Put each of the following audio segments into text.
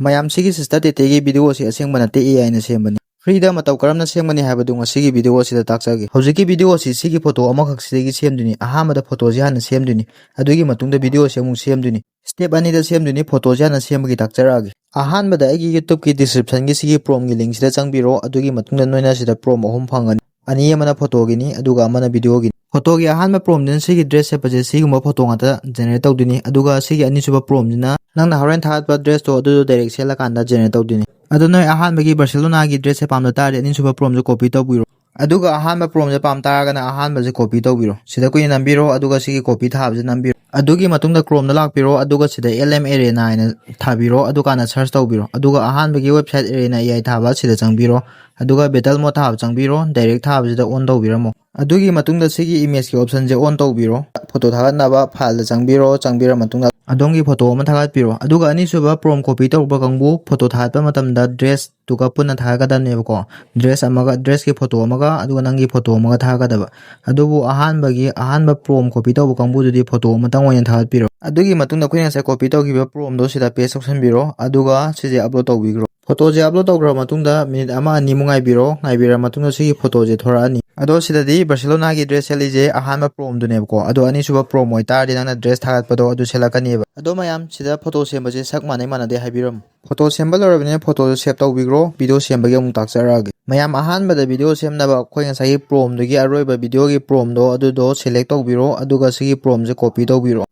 ꯃꯌꯥꯝ ꯁꯤꯒꯤ sister ꯇꯦꯇꯦꯒꯤ video ꯑꯁꯤ ꯑꯁꯦꯡꯕ ꯅꯠꯇꯦ AI ꯅ ꯁꯦꯝꯕꯅꯤ ꯐ꯭ꯔꯤꯗ ꯃꯇꯧ ꯀꯔꯝꯅ ꯁꯦꯝꯒꯅꯤ ꯍꯥꯏꯕꯗꯨ ꯉꯁꯤꯒꯤ ꯚꯤꯗꯤꯑꯣ ꯑꯁꯤꯗ ꯇꯥꯛꯆꯒꯦ ꯍꯧꯖꯤꯛꯀꯤ ꯚꯤꯗꯤꯑꯣ ꯑꯁꯤ ꯁꯤꯒꯤ ꯐꯣꯇꯣ ꯑꯃꯈꯛ ꯁꯤꯗꯒꯤ ꯁꯦꯝꯗꯣꯏꯅꯤ ꯑꯍꯥꯟꯕꯗ ꯐꯣꯇꯣꯁꯤ ꯍꯥꯟꯅ ꯁꯦꯝꯗꯣꯏꯅꯤ ꯑꯗꯨꯒꯤ ꯃꯇꯨꯡꯗ ꯚꯤꯗꯤꯑꯣ ꯑꯁꯤ ꯑꯃꯨꯛ ꯁꯦꯝꯗꯣꯏꯅꯤ ꯁ꯭ꯇꯦꯞ ꯑꯅꯤꯗ ꯁꯦꯝꯗꯣꯏꯅꯤ ꯐꯣꯇꯣꯁꯤ ꯍꯥꯟꯅ ꯁꯦꯝꯕꯒꯤ ꯇꯥꯛꯆꯔꯛꯑꯒꯦ ꯑꯍꯥꯟꯕꯗ ꯑꯩꯒꯤ ꯌꯨꯇ꯭ꯌꯨꯕꯀꯤ ꯗꯤꯁꯀ꯭ꯔꯤꯞꯁꯟꯒꯤ ꯁꯤꯒꯤ ꯄ꯭ꯔꯣꯝꯒꯤ ꯂꯤꯡꯛꯁꯤꯗ ꯆꯪꯕꯤꯔꯣ ꯑꯗꯨꯒꯤ ꯃꯇꯨꯡꯗ ꯅꯣꯏꯅ ꯁꯤꯗ ꯄ꯭ꯔꯣꯝ ꯑꯍꯨꯝ ꯐꯪꯒꯅꯤ ꯑꯅꯤ ꯑꯃꯅ ꯐꯣꯇꯣꯒꯤꯅꯤ ꯑꯗꯨꯒ ꯑꯃꯅ ꯚꯤꯗꯤꯑꯣꯒꯤꯅꯤ ꯐꯣꯇꯣꯒꯤ ꯑꯍꯥꯟꯕ ꯄ꯭ꯔꯣꯝꯁꯤꯅ ꯁꯤꯒꯤ ꯗ꯭ꯔꯦꯁ ꯁꯦꯠꯄꯁꯦ ꯁꯤꯒꯨꯝꯕ ꯐꯣꯇꯣ ꯉꯥꯛꯇ ꯖꯦꯅꯦꯔꯦꯠ ꯇꯧꯗꯣꯏꯅꯤ ꯑꯗꯨꯒ ꯁꯤꯒꯤ ꯑꯅꯤꯁꯨꯕ ꯄ꯭ꯔꯣꯝꯁꯤꯅ ꯅꯪꯅ ꯍꯣꯔꯦꯟ ꯊꯥꯒꯠꯄ ꯗ꯭ꯔꯦꯁꯇꯣ ꯑꯗꯨꯗꯣ ꯗꯥꯏꯔꯦꯛ ꯁꯦꯠꯂꯀꯥꯟꯗ ꯖꯦꯅꯦꯔꯦꯠ ꯇꯧꯗꯣꯏꯅꯤ ꯑꯗꯣ ꯅꯣꯏ ꯑꯍꯥꯟꯕꯒꯤ ꯕꯥꯔꯁꯦꯂꯣꯅꯥꯒꯤ ꯗ꯭ꯔꯦꯁꯁꯦ ꯄꯥꯝꯗ ꯇꯥꯔꯗꯤ ꯑꯅꯤꯁꯨꯕ ꯄ꯭ꯔꯣꯝꯁꯦ ꯀꯣꯄꯤ ꯇꯧꯕꯤꯔꯣ ꯑꯗꯨꯒ ꯑꯍꯥꯟꯕ ꯄ꯭ꯔꯣꯝꯁꯦ ꯄꯥꯝ ꯇꯥꯔꯒꯅ ꯑꯍꯥꯟꯕꯁꯦ ꯀꯣꯄꯤ ꯇꯧꯕꯤꯔꯣ ꯁꯤꯗ ꯀꯨꯏꯅ ꯅꯝꯕꯤꯔꯣ ꯑꯗꯨꯒ ꯁꯤꯒꯤ ꯀꯣꯄꯤ ꯊꯥꯕꯁꯦ ꯅꯝꯕꯤꯔꯣ ꯑꯗꯨꯒꯤ ꯃꯇꯨꯡꯗ ꯀ꯭ꯔꯣꯝꯗ ꯂꯥꯛꯄꯤꯔꯣ ꯑꯗꯨꯒ ꯁꯤꯗ LM ꯑꯦꯔꯦꯅꯥ ꯍꯥꯏꯅ ꯊꯥꯕꯤꯔꯣ ꯑꯗꯨꯀꯥꯟꯗ ꯁꯔꯆ ꯇꯧꯕꯤꯔꯣ ꯑꯗꯨꯒ ꯑꯍꯥꯟꯕꯒꯤ ꯋꯦꯕꯁꯥꯏꯠ ꯑꯦꯔꯦꯅꯥ AI ꯊꯥꯕ ꯁꯤꯗ ꯆꯪꯕꯤꯔꯣ ꯑꯗꯨꯒ ꯕꯦꯇꯜ ꯃꯣꯗ ꯊꯥꯕ ꯆꯪꯕꯤꯔꯣ ꯗꯥꯏꯔꯦꯛ ꯊꯥꯕꯁꯤꯗ ꯑꯣꯟ ꯇꯧꯕꯤꯔꯝꯃꯣ ꯑꯗꯨꯒꯤ ꯃꯇꯨꯡꯗ ꯁꯤꯒꯤ ꯏꯃꯦꯖꯀꯤ ꯑꯣꯞꯁꯟꯁꯦ ꯑꯣꯟ ꯇꯧꯕꯤꯔꯣ ꯐꯣꯇꯣ ꯊꯥꯒꯠꯅꯕ ꯐꯥꯏꯜꯗ ꯆꯪꯕꯤꯔ ꯃꯇꯨꯡꯗ ꯑꯗꯣꯝꯒꯤ ꯐꯣꯇꯣ ꯑꯃ ꯊꯥꯒꯠꯄꯤꯔꯣ ꯑꯗꯨꯒ ꯑꯅꯤꯁꯨꯕ ꯄ꯭ꯔꯣꯝ ꯀꯣꯄꯤ ꯇꯧꯕ ꯀꯥꯡꯕꯨ ꯐꯣꯇꯣ ꯊꯥꯒꯠꯄ ꯃꯇꯝꯗ ꯗ꯭ꯔꯦꯁꯇꯨꯒ ꯄꯨꯟꯅ ꯊꯥꯒꯠꯀꯗꯕꯅꯦꯕꯀꯣ ꯗ꯭ꯔꯦꯁ ꯑꯃꯒ ꯗ꯭ꯔꯦꯁꯀꯤ ꯐꯣꯇꯣ ꯑꯃꯒ ꯑꯗꯨꯒ ꯅꯪꯒꯤ ꯐꯣꯇꯣ ꯑꯃꯒ ꯊꯥꯒꯠꯀꯗꯕ ꯑꯗꯨꯕꯨ ꯑꯍꯥꯟꯕ ꯄ꯭ꯔꯣꯝ ꯀꯣꯄꯤ ꯇꯧꯕ ꯀꯥꯡꯕꯨꯗꯨꯗꯤ ꯐꯣꯇꯣ ꯑꯃꯇꯪ ꯑꯣꯏꯅ ꯊꯥꯒꯠꯄꯤꯔꯣ ꯑꯗꯨꯒꯤ ꯃꯇꯨꯡꯗ ꯑꯩꯈꯣꯏꯅ ꯉꯁꯥꯏ ꯀꯣꯄꯤ ꯇꯧꯈꯤꯕ ꯄ꯭ꯔꯣꯝꯗꯣ ꯁꯤꯗ ꯄꯦꯁ ꯇꯧꯁꯟꯕꯤꯔꯣ ꯑꯗꯨꯒ ꯁꯤꯁꯦ ꯑꯞꯂꯣꯗ ꯇꯧꯕꯤꯈ꯭ꯔꯣ ꯐꯣꯇꯣꯁꯦ ꯑꯞꯂꯣꯗ ꯇꯧꯈ꯭ꯔꯕ ꯃꯇꯨꯡꯗ ꯃꯤꯅꯤꯠ ꯑꯃ ꯑꯅꯤꯃꯨꯛ ꯉꯥꯏꯕꯤꯔ ꯃꯇꯨꯡꯗ ꯁꯤꯒꯤ ꯐꯣꯇꯣꯁꯦ ꯊꯣꯔꯛꯑꯅꯤ ꯑꯗꯣ ꯁꯤꯗꯗꯤ ꯕꯥꯔꯁꯦꯂꯣꯅꯥꯒꯤ ꯗ꯭ꯔꯦꯁ ꯁꯦꯠꯂꯤꯁꯦ ꯑꯍꯥꯟꯕ ꯄ꯭ꯔꯣꯝꯗꯨꯅꯦꯕꯀꯣ ꯑꯗꯣ ꯑꯅꯤꯁꯨꯕ ꯄ꯭ꯔꯣꯝ ꯑꯣꯏꯇꯥꯔꯗꯤ ꯅꯪꯅ ꯗ꯭ꯔꯦꯁ ꯊꯥꯒꯠꯄꯗꯣ ꯑꯗꯨ ꯁꯦꯠꯂꯛꯀꯅꯦꯕ ꯑꯗꯣ ꯃꯌꯥꯝ ꯁꯤꯗ ꯐꯣꯇꯣ ꯁꯦꯝꯕꯁꯦ ꯁꯛ ꯃꯥꯟꯅꯩ ꯃꯥꯟꯅꯗꯦ ꯍꯥꯏꯕꯤꯔꯝꯃꯨ ꯐꯣꯇꯣ ꯁꯦꯝꯕ ꯂꯣꯏꯔꯕꯅꯤꯅ ꯐꯣꯇꯣꯗꯣ ꯁꯦꯞ ꯇꯧꯕꯤꯈ꯭ꯔꯣ ꯚꯤꯗꯤꯑꯣ ꯁꯦꯝꯕꯒꯤ ꯑꯃꯨꯛ ꯇꯥꯛꯆꯔꯛꯑꯒꯦ ꯃꯌꯥꯝ ꯑꯍꯥꯟꯕꯗ ꯚꯤꯗꯤꯑꯣ ꯁꯦꯝꯅꯕ ꯑꯩꯈꯣꯏ ꯉꯁꯥꯏꯒꯤ ꯄ꯭ꯔꯣꯝꯗꯨꯒꯤ ꯑꯔꯣꯏꯕ ꯚꯤꯗꯤꯑꯣꯒꯤ ꯄ꯭ꯔꯣꯝꯗꯣ ꯑꯗꯨꯗꯣ ꯁꯦꯂꯦꯛ ꯇꯧꯕꯤꯔꯣ ꯑꯗꯨꯒ ꯁꯤꯒꯤ ꯄ꯭ꯔꯣꯝꯁꯦ ꯀꯣꯄꯤ ꯇꯧꯕꯤꯔꯣ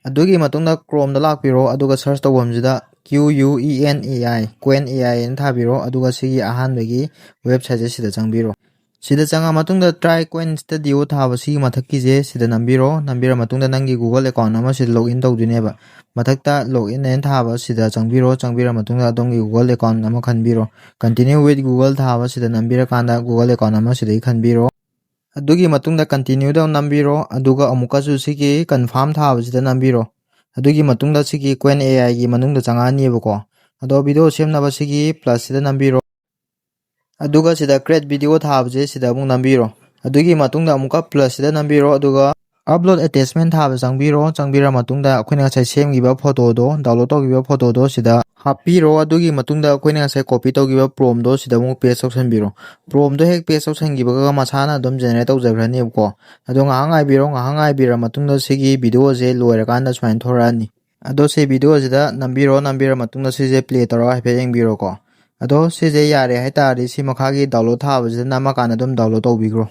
ꯑꯗꯨꯒꯤ ꯃꯇꯨꯡꯗ ꯀ꯭ꯔꯣꯝꯗ ꯂꯥꯛꯄꯤꯔꯣ ꯑꯗꯨꯒ ꯁꯔꯆ ꯇꯧꯐꯝꯁꯤꯗ QUENAI ꯀ꯭ꯋꯦꯟ AI ꯍꯥꯏꯅ ꯊꯥꯕꯤꯔꯣ ꯑꯗꯨꯒ ꯁꯤꯒꯤ ꯑꯍꯥꯟꯕꯒꯤ ꯋꯦꯕꯁꯥꯏꯠꯁꯦ ꯁꯤꯗ ꯆꯪꯕꯤꯔꯣ ꯁꯤꯗ ꯆꯪꯉ ꯃꯇꯨꯡꯗ ꯇ꯭ꯔꯥꯏ ꯀꯣꯏꯟ ꯁ꯭ꯇꯨꯗꯤꯑꯣ ꯊꯥꯕ ꯁꯤꯒꯤ ꯃꯊꯛꯀꯤꯁꯦ ꯁꯤꯗ ꯅꯝꯕꯤꯔ ꯃꯇꯨꯡꯗ ꯅꯪꯒꯤ Google ꯑꯦꯀꯥꯎꯟ ꯑꯃ ꯁꯤꯗ ꯂꯣꯒꯏꯟ ꯇꯧꯗꯣꯏꯅꯦꯕ ꯃꯊꯛꯇ ꯂꯣꯒꯏꯟ ꯍꯥꯏꯅ ꯊꯥꯕ ꯁꯤꯗ ꯆꯪꯕꯤꯔ ꯃꯇꯨꯡꯗ ꯑꯗꯣꯝꯒꯤ Google ꯑꯦꯀꯥꯎꯟ ꯑꯃ ꯈꯟꯕꯤꯔꯣ ꯀꯟꯇꯤꯅ꯭ꯌꯨ ꯋꯤꯠ Google ꯊꯥꯕ ꯁꯤꯗ ꯅꯝꯕꯤꯔꯀꯥꯟꯗ Google ꯑꯦꯀꯥꯎꯟ ꯑꯃ ꯁꯤꯗꯒꯤ ꯈꯟꯕꯤꯔꯣ ꯑꯗꯨꯒꯤ ꯃꯇꯨꯡꯗ ꯀꯟꯇꯤꯅ꯭ꯌꯨꯗ ꯅꯝꯕꯤꯔꯣ ꯑꯗꯨꯒ ꯑꯃꯨꯛꯀꯁꯨ ꯁꯤꯒꯤ ꯀꯟꯐꯥꯔꯝ ꯊꯥꯕꯁꯤꯗ ꯅꯝꯕꯤꯔꯣ ꯑꯗꯨꯒꯤ ꯃꯇꯨꯡꯗ ꯁꯤꯒꯤ ꯀ꯭ꯋꯦꯟ AIꯒꯤ ꯃꯅꯨꯡꯗ ꯆꯪꯉꯛꯑꯅꯤꯕꯀꯣ ꯑꯗꯣ ꯚꯤꯗꯤꯑꯣ ꯁꯦꯝꯅꯕ ꯁꯤꯒꯤ ꯄ꯭ꯂꯁꯁꯤꯗ ꯅꯝꯕꯤꯔꯣ ꯑꯗꯨꯒ ꯁꯤꯗ ꯀ꯭ꯔꯦꯠ ꯚꯤꯗꯤꯑꯣ ꯊꯥꯕꯁꯦ ꯁꯤꯗ ꯑꯃꯨꯛ ꯅꯝꯕꯤꯔꯣ ꯑꯗꯨꯒꯤ ꯃꯇꯨꯡꯗ ꯑꯃꯨꯛꯀ ꯄ꯭ꯂꯁꯁꯤꯗ ꯅꯝꯕꯤꯔꯣ ꯑꯗꯨꯒ ꯑꯞꯂꯣꯗ ꯑꯦꯇꯦꯆꯃꯦꯟ ꯊꯥꯕ ꯆꯪꯕꯤꯔ ꯃꯇꯨꯡꯗ ꯑꯩꯈꯣꯏꯅ ꯉꯁꯥꯏ ꯁꯦꯝꯈꯤꯕ ꯐꯣꯇꯣꯗꯣ ꯗꯥꯎꯟꯂꯣꯗ ꯇꯧꯈꯤꯕ ꯐꯣꯇꯣꯗꯣ ꯁꯤꯗ ꯍꯥꯞꯄꯤꯔꯣ ꯑꯗꯨꯒꯤ ꯃꯇꯨꯡꯗ ꯑꯩꯈꯣꯏꯅ ꯉꯁꯥꯏ ꯀꯣꯄꯤ ꯇꯧꯈꯤꯕ ꯄ꯭ꯔꯣꯝꯗꯣ ꯁꯤꯗ ꯑꯃꯨꯛ ꯄꯦꯁ ꯇꯧꯁꯟꯕꯤꯔꯣ ꯄ꯭ꯔꯣꯝꯗꯣ ꯍꯦꯛ ꯄꯦꯁ ꯇꯧꯁꯟꯈꯤꯕꯒ ꯃꯁꯥꯅ ꯑꯗꯨꯝ ꯖꯦꯅꯦꯔꯦꯠ ꯇꯧꯖꯈ꯭ꯔꯅꯦꯕꯀꯣ ꯑꯗꯣ ꯉꯥꯏꯍꯥꯛ ꯉꯥꯏꯕꯤꯔ ꯃꯇꯨꯡꯗ ꯁꯤꯒꯤ ꯚꯤꯗꯤꯑꯣꯁꯦ ꯂꯣꯏꯔꯀꯥꯟꯗ ꯁꯨꯃꯥꯏꯅ ꯊꯣꯔꯛꯑꯅꯤ ꯑꯗꯣ ꯁꯤ ꯚꯤꯗꯤꯑꯣꯁꯤꯗ ꯅꯝꯕꯤꯔ ꯃꯇꯨꯡꯗ ꯁꯤꯁꯦ ꯄ꯭ꯂꯦ ꯇꯧꯔꯒ ꯍꯥꯏꯐꯦꯠ ꯌꯦꯡꯕꯤꯔꯣꯀꯣ ꯑꯗꯣ ꯁꯤꯁꯦ ꯌꯥꯔꯦ ꯍꯥꯏꯇꯥꯔꯗꯤ ꯁꯤ ꯃꯈꯥꯒꯤ ꯗꯥꯎꯟꯂꯣꯗ ꯊꯥꯕꯁꯤꯗ ꯅꯝꯃꯀꯥꯟꯗ ꯑꯗꯨꯝ ꯗꯥꯎꯟꯂꯣꯗ ꯇꯧꯕꯤꯈ꯭ꯔꯣ